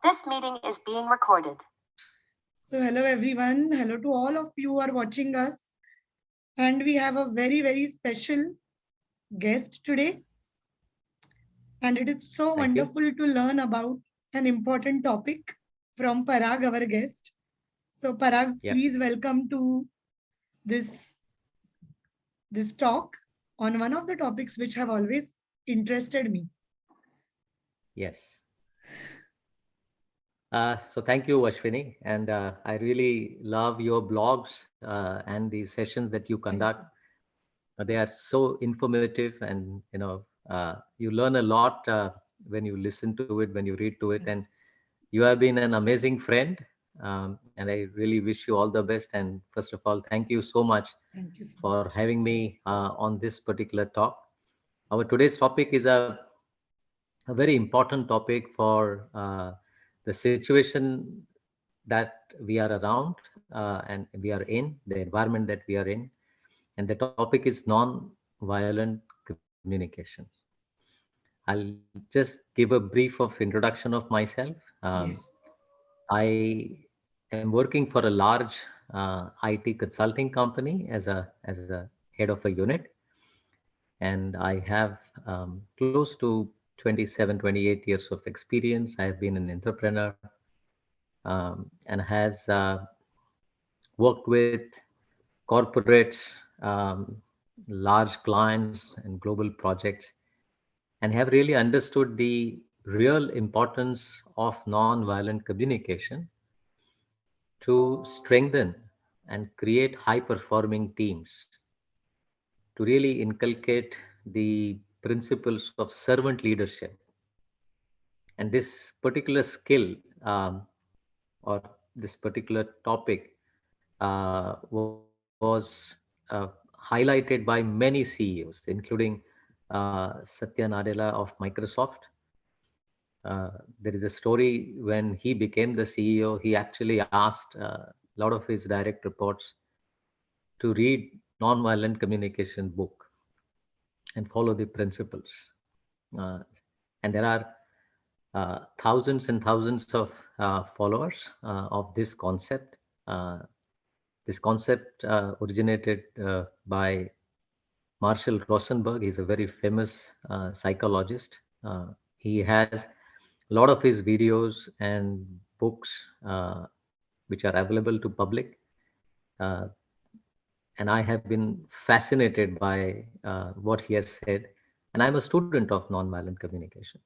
This meeting is being recorded. So hello everyone. Hello to all of you who are watching us. And we have a very, very special guest today. And it is so wonderful to learn about an important topic from Parag, our guest. So Parag, please welcome to this talk on one of the topics which have always interested me. Yes. So thank you, Ashwini. And I really love your blogs and the sessions that you conduct. They are so informative, and you learn a lot when you listen to it, when you read to it. And you have been an amazing friend. And I really wish you all the best. And first of all, thank you so much for having me on this particular talk. Our today's topic is a very important topic for the situation that we are around and we are in, the environment that we are in. And the topic is non-violent communication. I'll just give a brief of introduction of myself. I am working for a large IT consulting company as a head of a unit. And I have close to 27, 28 years of experience. I have been an entrepreneur and has worked with corporates, large clients, and global projects, and have really understood the real importance of non-violent communication to strengthen and create high-performing teams, to really inculcate the principles of servant leadership. And this particular skill or this particular topic was highlighted by many CEOs, including Satya Nadella of Microsoft. There is a story when he became the CEO, he actually asked a lot of his direct reports to read nonviolent communication book and follow the principles. And there are thousands and thousands of followers of this concept. This concept originated by Marshall Rosenberg. He's a very famous psychologist. He has a lot of his videos and books which are available to public. And I have been fascinated by what he has said. And I'm a student of nonviolent communication.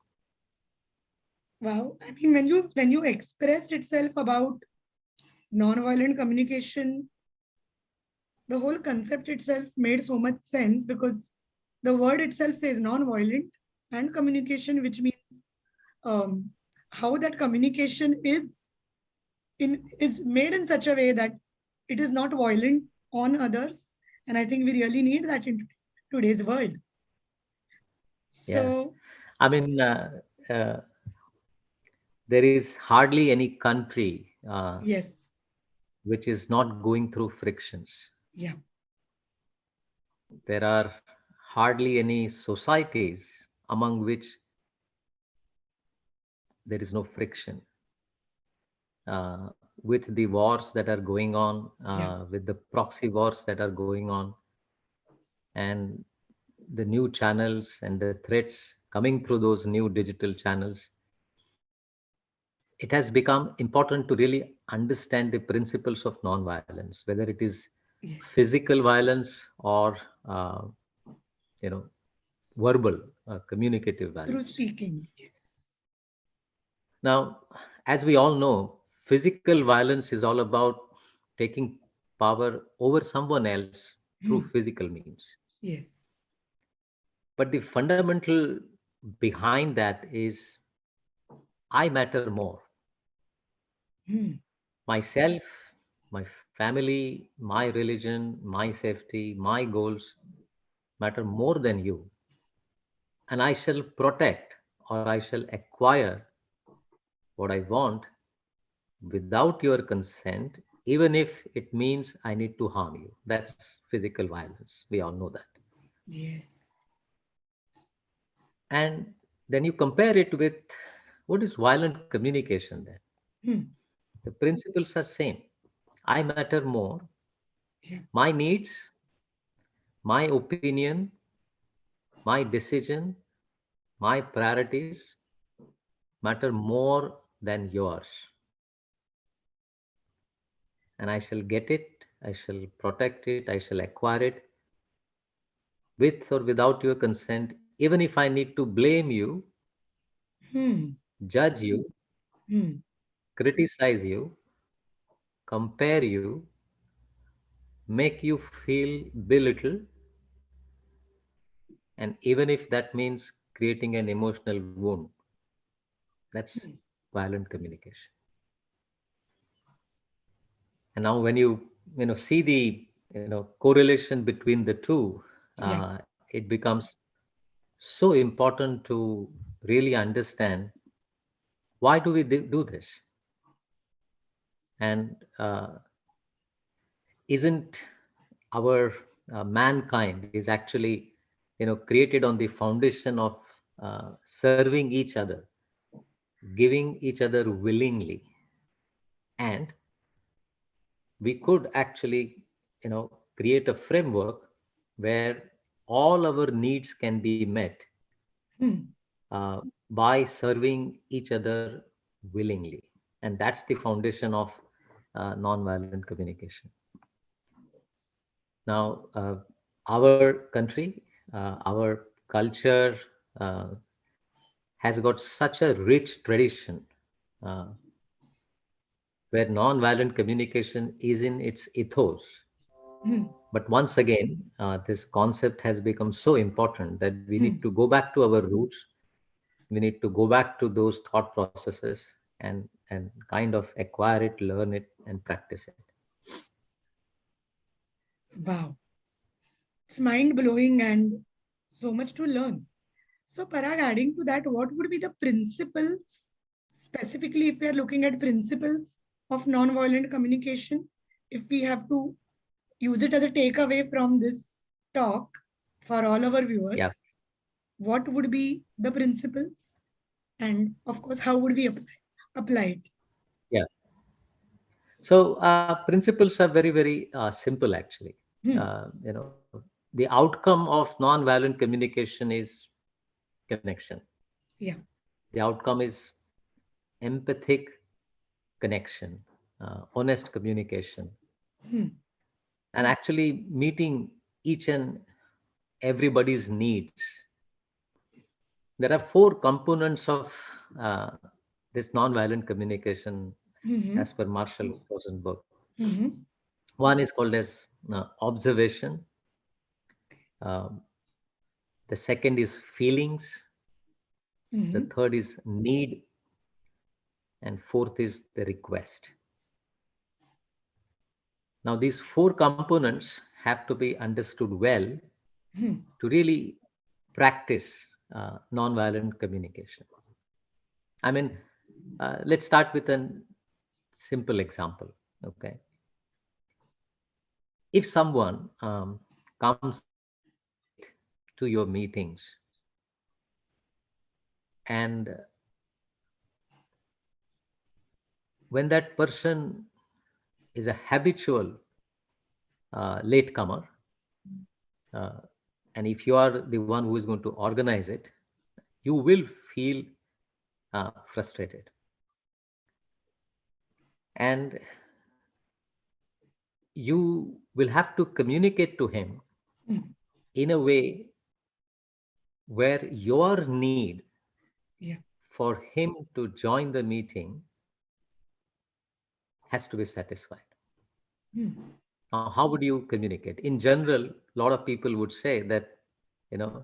Wow. I mean, when you expressed itself about nonviolent communication, the whole concept itself made so much sense because the word itself says non-violent and communication, which means how that communication is made in such a way that it is not violent on others. And I think we really need that in today's world. So, I mean, there is hardly any country which is not going through frictions. Yeah. There are hardly any societies among which there is no friction. With the wars that are going on, with the proxy wars that are going on, and the new channels and the threats coming through those new digital channels, it has become important to really understand the principles of non-violence, whether it is physical violence or verbal, communicative violence. Through speaking, yes. Now, as we all know, physical violence is all about taking power over someone else through physical means. Yes. But the fundamental behind that is I matter more. Myself, my family, my religion, my safety, my goals matter more than you. And I shall protect or I shall acquire what I want without your consent, even if it means I need to harm you. That's physical violence. We all know that. Yes. And then you compare it with What is violent communication then? Hmm. The principles are same. I matter more. Yeah. My needs, my opinion, my decision, my priorities matter more than yours. And I shall get it, I shall protect it, I shall acquire it with or without your consent, even if I need to blame you, Hmm. judge you, Hmm. criticize you, compare you, make you feel belittled, and even if that means creating an emotional wound, that's violent communication. And now when you see the correlation between the two, Yeah. it becomes so important to really understand why do we do this, and isn't our mankind is actually created on the foundation of serving each other, giving each other willingly, and we could actually create a framework where all our needs can be met Hmm. uh, by serving each other willingly. And that's the foundation of nonviolent communication. Now, our country, our culture uh, has got such a rich tradition uh, where nonviolent communication is in its ethos. Hmm. But once again, this concept has become so important that we need Hmm. to go back to our roots. We need to go back to those thought processes and kind of acquire it, learn it, and practice it. Wow. It's mind blowing and so much to learn. So, Parag, adding to that, what would be the principles, specifically if we are looking at principles of non-violent communication, if we have to use it as a takeaway from this talk for all our Yeah, viewers, what would be the principles? And of course, how would we apply it? yeah. So principles are very, very simple actually. Hmm. The outcome of non-violent communication is connection. Yeah. The outcome is empathic connection, honest communication, Hmm. and actually meeting each and everybody's needs. There are four components of uh, this non-violent communication Hmm. as per Marshall Rosenberg. Hmm. One is called as observation. Um, the second is feelings. The Hmm. third is need, and fourth is the request. Now, these four components have to be understood well Hmm. to really practice nonviolent communication. I mean, let's start with a simple example. Okay, if someone comes late to your meetings, and when that person is a habitual latecomer, uh, and if you are the one who is going to organize it, you will feel frustrated, and you will have to communicate to him Hmm. in a way where your need Yeah. for him to join the meeting has to be satisfied. Hmm. Now, how would you communicate? In general, a lot of people would say that, you know,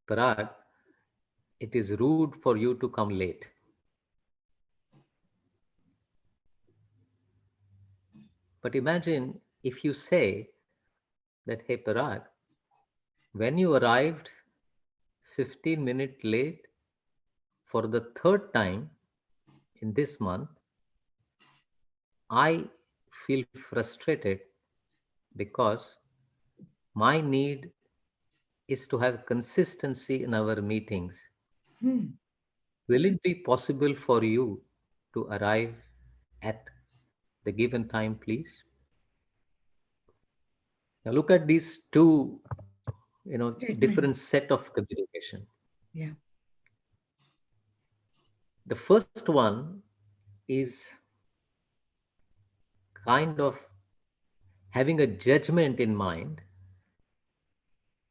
Parag, it is rude for you to come late. But imagine if you say that, hey, Parag, when you arrived 15 minutes late for the third time in this month, I feel frustrated because my need is to have consistency in our meetings. Hmm. will it be possible for you to arrive at the given time, please? Now look at these two, different Statement. set of communication. Yeah. The first one is kind of having a judgment in mind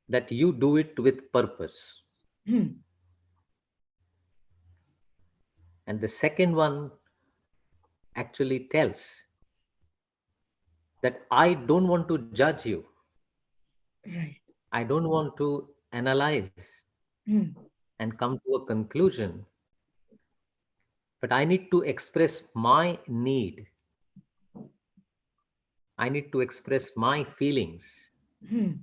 that you do it with purpose. Hmm. And the second one actually tells that I don't want to judge you. Right. I don't want to analyze Hmm. and come to a conclusion, but I need to express my need. I need to express my feelings. Hmm.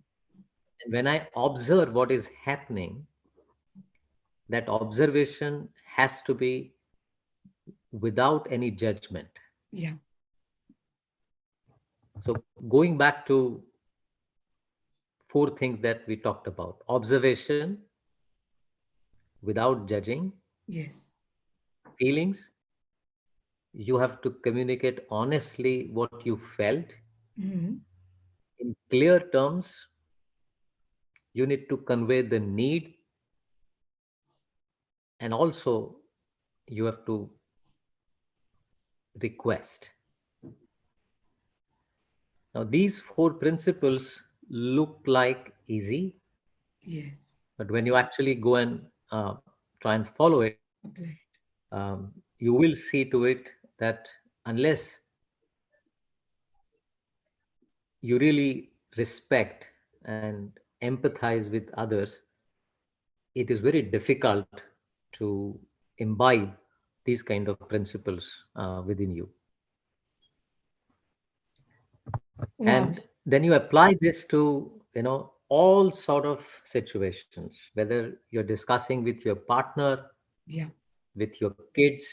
And when I observe what is happening, that observation has to be without any judgment. Yeah. So, going back to four things that we talked about: observation without judging, Yes. feelings, you have to communicate honestly what you felt Hmm. in clear terms. You need to convey the need, and also you have to request. Now, these four principles look like easy, Yes. but when you actually go and try and follow it, Apply. you will see to it that unless you really respect and empathize with others, it is very difficult to imbibe these kind of principles within you. Wow. And then you apply this to all sort of situations, whether you're discussing with your partner, Yeah. with your kids,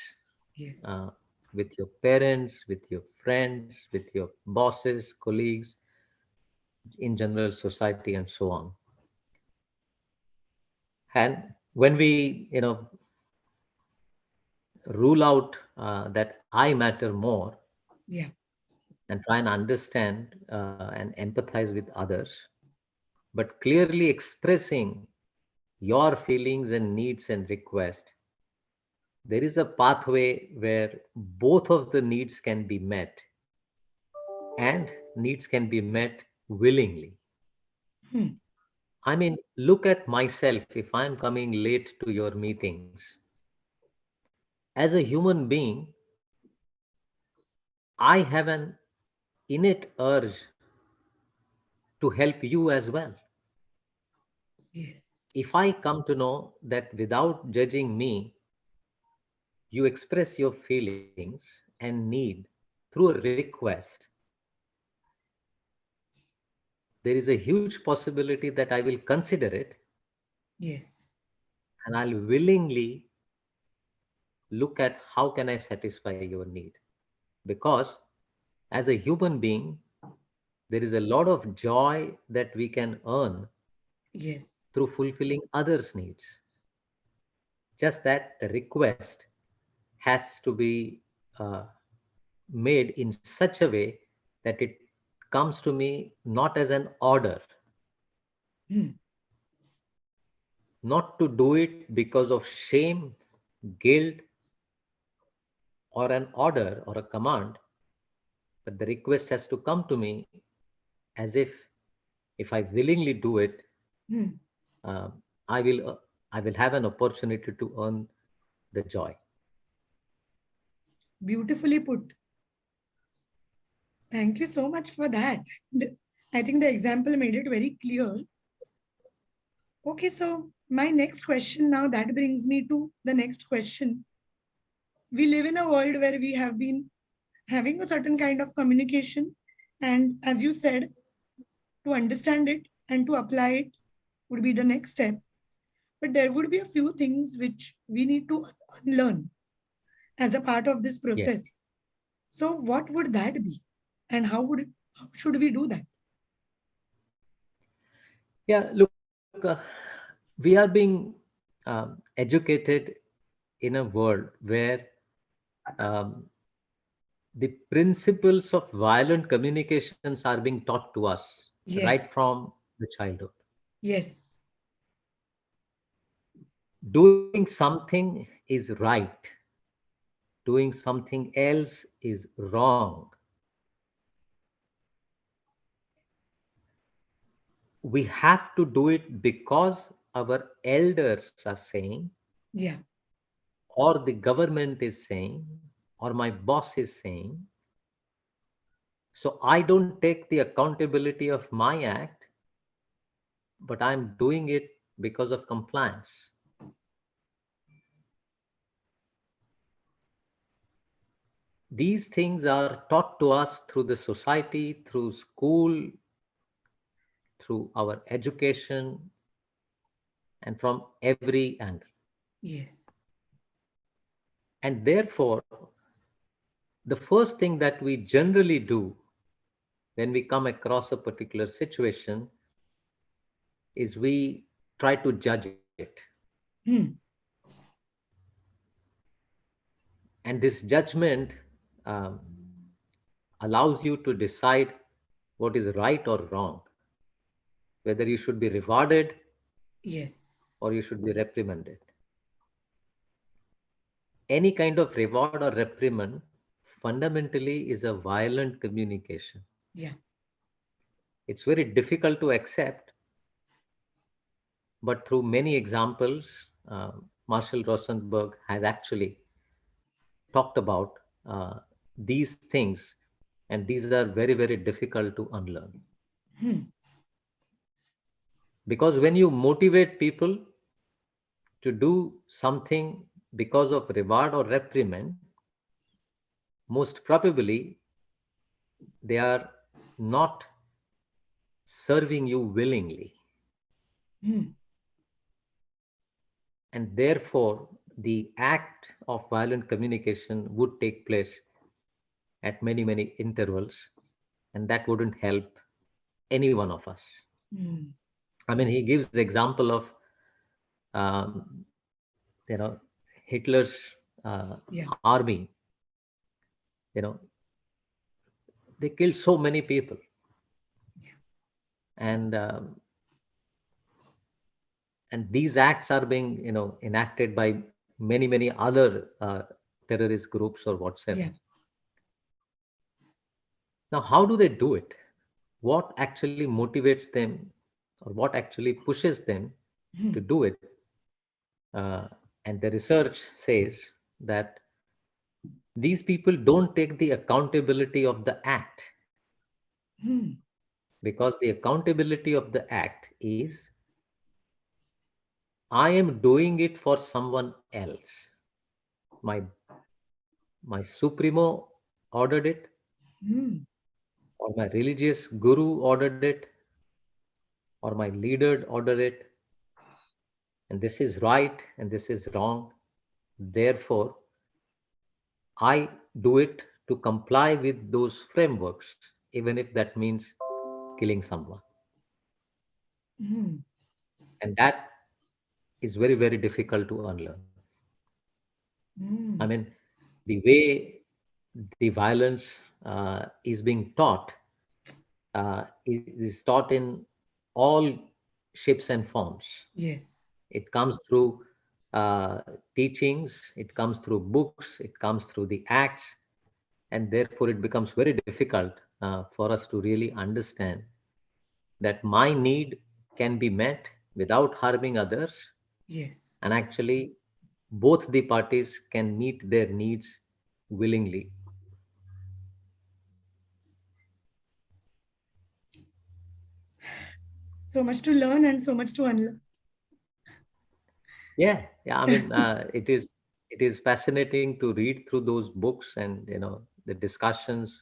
uh, Yes. with your parents, with your friends, with your bosses, colleagues, in general society, and so on. And when we rule out that I matter more, Yeah. and try and understand and empathize with others, but clearly expressing your feelings and needs and requests, there is a pathway where both of the needs can be met, and needs can be met willingly. Hmm. I mean, look at myself. If I'm coming late to your meetings, as a human being, I have an innate urge to help you as well. Yes. If I come to know that without judging me, you express your feelings and need through a request, there is a huge possibility that I will consider it, Yes. and I'll willingly look at how can I satisfy your need. Because as a human being, there is a lot of joy that we can earn Yes. through fulfilling others' needs. Just that the request has to be uh, made in such a way that it comes to me not as an order, Hmm. not to do it because of shame, guilt, or an order or a command, but the request has to come to me as if I willingly do it, Hmm. uh, I will I will have an opportunity to earn the joy. Beautifully put. Thank you so much for that. I think the example made it very clear. Okay, so my next question now, that brings me to the next question. We live in a world where we have been having a certain kind of communication, and as you said, to understand it and to apply it would be the next step. But there would be a few things which we need to unlearn as a part of this Yes. process. So, what would that be, and how should we do that? Yeah, look, we are being educated in a world where um, the principles of violent communications are being taught to us right Yes. from the childhood. Yes. Doing something is right, doing something else is wrong. We have to do it because our elders are saying, Yeah. or the government is saying, or my boss is saying. So I don't take the accountability of my act, but I'm doing it because of compliance. These things are taught to us through the society, through school, through our education, and from every angle. Yes. And therefore, the first thing that we generally do when we come across a particular situation is we try to judge it. Hmm. And this judgment um, allows you to decide what is right or wrong, whether you should be rewarded Yes. or you should be reprimanded. Any kind of reward or reprimand fundamentally is a violent communication. Yeah. It's very difficult to accept, but through many examples, Marshall Rosenberg has actually talked about these things, and these are very, very difficult to unlearn. Hmm. Because when you motivate people to do something because of reward or reprimand, most probably they are not serving you willingly. Hmm. And therefore, the act of violent communication would take place at many, many intervals, and that wouldn't help any one of us. Hmm. I mean, he gives the example of, um, you know, Hitler's Yeah. army. You know, they killed so many people, and and these acts are being, enacted by many, many other terrorist groups or whatsoever. Yeah. Now, how do they do it? What actually motivates them, or what actually pushes them to Hmm. do it? Uh, and the research says that these people don't take the accountability of the act, Hmm. because the accountability of the act is I am doing it for someone else. My my supremo ordered it, Hmm. or my religious guru ordered it, or my leader ordered it, and this is right and this is wrong. Therefore, I do it to comply with those frameworks, even if that means killing someone. Hmm. And that is very, very difficult to unlearn. I Hmm. mean, the way the violence is being taught is taught in all shapes and forms. Yes. It comes through uh, teachings, it comes through books, it comes through the acts, and therefore it becomes very difficult for us to really understand that my need can be met without harming others, Yes. and actually both the parties can meet their needs willingly. So much to learn and so much to unlearn. Yeah, I mean, it is fascinating to read through those books, and the discussions.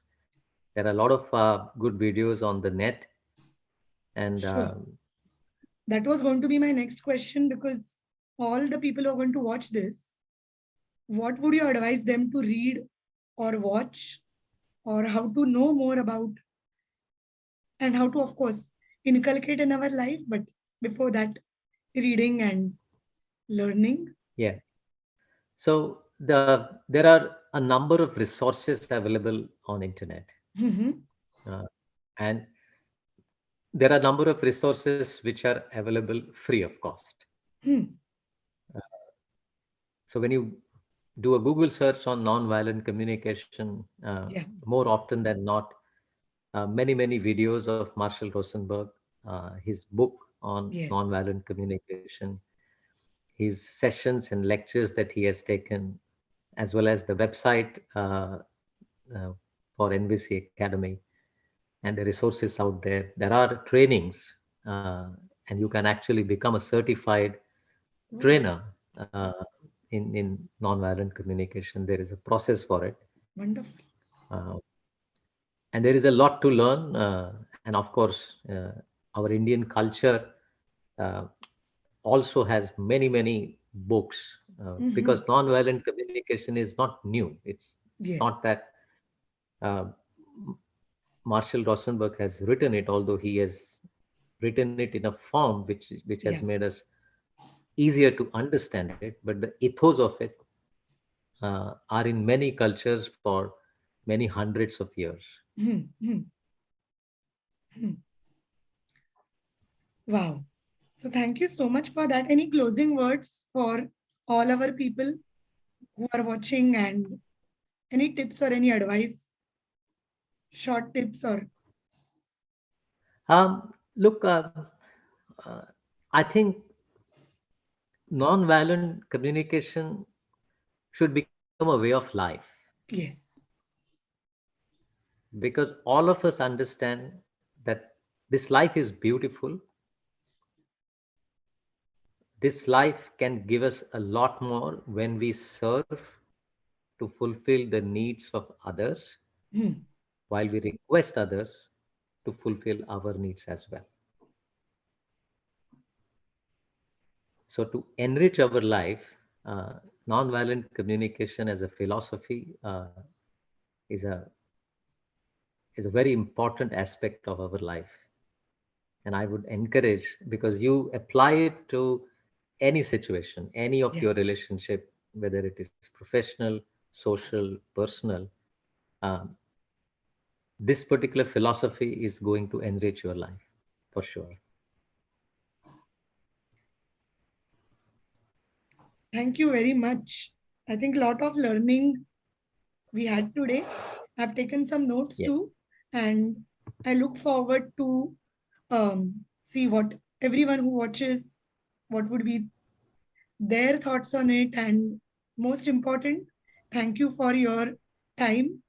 There are a lot of good videos on the net, and Sure. That was going to be my next question, because all the people who are going to watch this, what would you advise them to read or watch, or how to know more about, and how to, of course, inculcate in our life? But before that, reading and learning. yeah. So there are a number of resources available on internet, uh, and there are a number of resources which are available free of cost. So when you do a Google search on non-violent communication, more often than not, many videos of Marshall Rosenberg, his book on Yes. non-violent communication, his sessions and lectures that he has taken, as well as the website uh, for NVC Academy and the resources out there. There are trainings, and you can actually become a certified trainer in non-violent communication. There is a process for it. Wonderful. Uh, and there is a lot to learn. And of course, our Indian culture uh, also has many books because non-violent communication is not new. It's not Yes. that uh, Marshall Rosenberg has written it, although he has written it in a form which has Yeah. made us easier to understand it. But the ethos of it are in many cultures for many hundreds of years. Wow. So thank you so much for that. Any closing words for all our people who are watching, and any tips or any advice, short tips or Look, uh, I think non-violent communication should become a way of life yes. because all of us understand that this life is beautiful. This life can give us a lot more when we serve to fulfill the needs of others while we request others to fulfill our needs as well. So, to enrich our life, nonviolent communication as a philosophy is a is a very important aspect of our life. And I would encourage, because you apply it to any situation, any of Yeah. your relationship, whether it is professional, social, personal, um, this particular philosophy is going to enrich your life for sure. Thank you very much. I think a lot of learning we had today. I've taken some notes Yeah. too, and I look forward to see what everyone who watches, what would be their thoughts on it. And most important, thank you for your time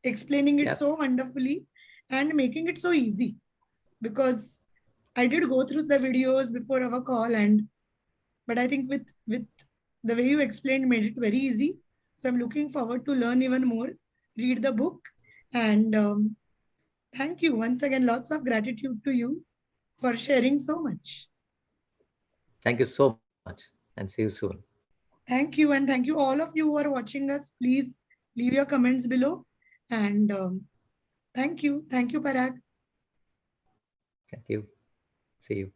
explaining it Yeah. so wonderfully and making it so easy, because I did go through the videos before our call, and but I think with the way you explained made it very easy. So I'm looking forward to learn even more, read the book, and thank you once again. Lots of gratitude to you for sharing so much. Thank you so much and see you soon. Thank you, and thank you all of you who are watching us. Please leave your comments below, and thank you, Parag. Thank you. See you.